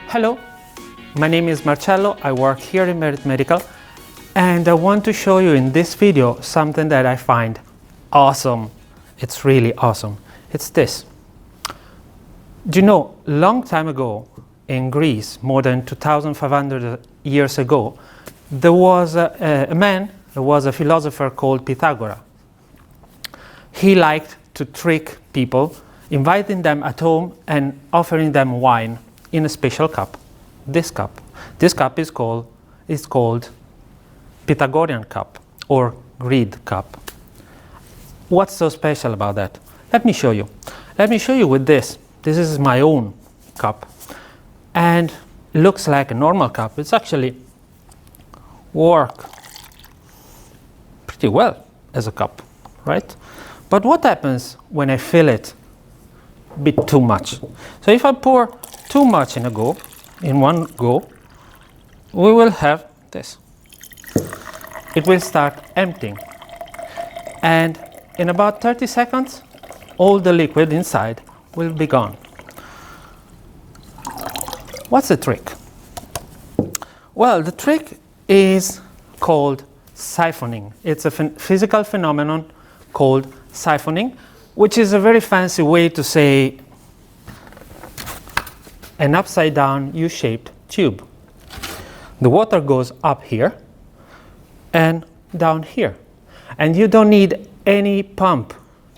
Hello, my name is Marcello. I work here in Merit Medical, and I want to show you in this video something that I find awesome. It's really awesome. It's this. Do you know, long time ago in Greece, more than 2,500 years ago, there was a man, there was a philosopher called Pythagoras. He liked to trick people, inviting them at home and offering them wine in a special cup. This cup is called Pythagorean cup or Greed Cup. What's so special about that? Let me show you. Let me show you with this. This is my own cup, and it looks like a normal cup. It's actually work pretty well as a cup, right? But what happens when I fill it a bit too much? So if I pour too much in one go, we will have this. It will start emptying, and in about 30 seconds, all the liquid inside will be gone. What's the trick? Well, the trick is called siphoning. It's a physical phenomenon called siphoning, which is a very fancy way to say an upside down U-shaped tube. The water goes up here and down here, and you don't need any pump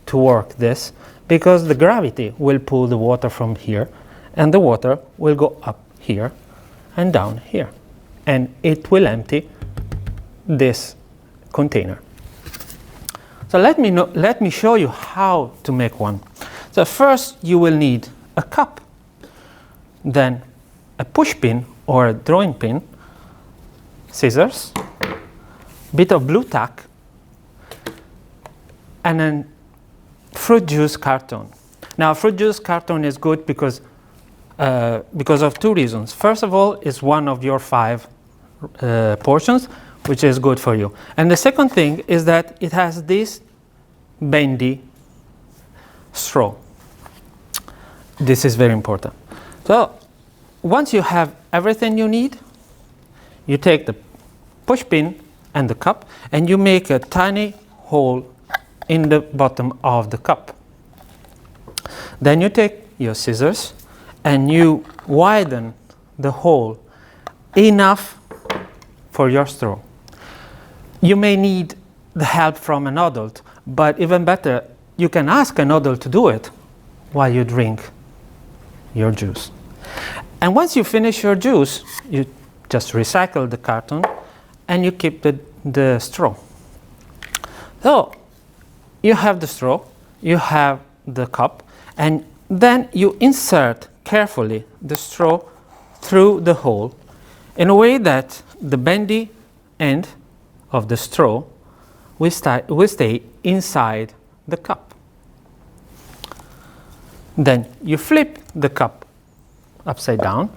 to work this, because the gravity will pull the water from here, and the water will go up here and down here, and it will empty this container. So let me show you how to make one. So first you will need a cup, then a push pin or a drawing pin, scissors, bit of blue tack, and then fruit juice carton. Now, fruit juice carton is good because of two reasons. First of all, it's one of your 5 portions, which is good for you. And the second thing is that it has this bendy straw. This is very important. So once you have everything you need, you take the push pin and the cup, and you make a tiny hole in the bottom of the cup. Then you take your scissors and you widen the hole enough for your straw. You may need the help from an adult, but even better, you can ask an adult to do it while you drink your juice. And once you finish your juice, you just recycle the carton and you keep the straw. So you have the straw, you have the cup, and then you insert carefully the straw through the hole in a way that the bendy end of the straw will stay inside the cup. Then you flip the cup upside down,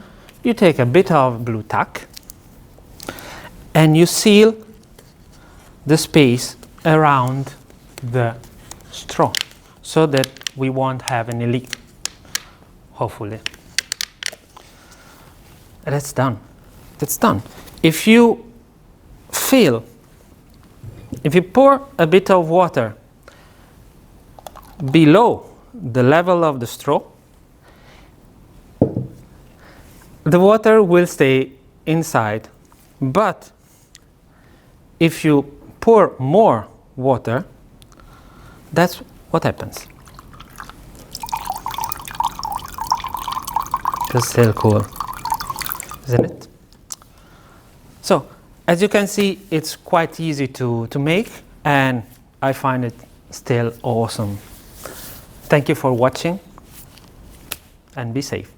you take a bit of blue tack, and you seal the space around the straw so that we won't have any leak, hopefully. That's done. That's done. If you pour a bit of water below the level of the straw, the water will stay inside. But if you pour more water, that's what happens. That's still cool, isn't it? So, as you can see, it's quite easy to make, and I find it still awesome. Thank you for watching, and be safe.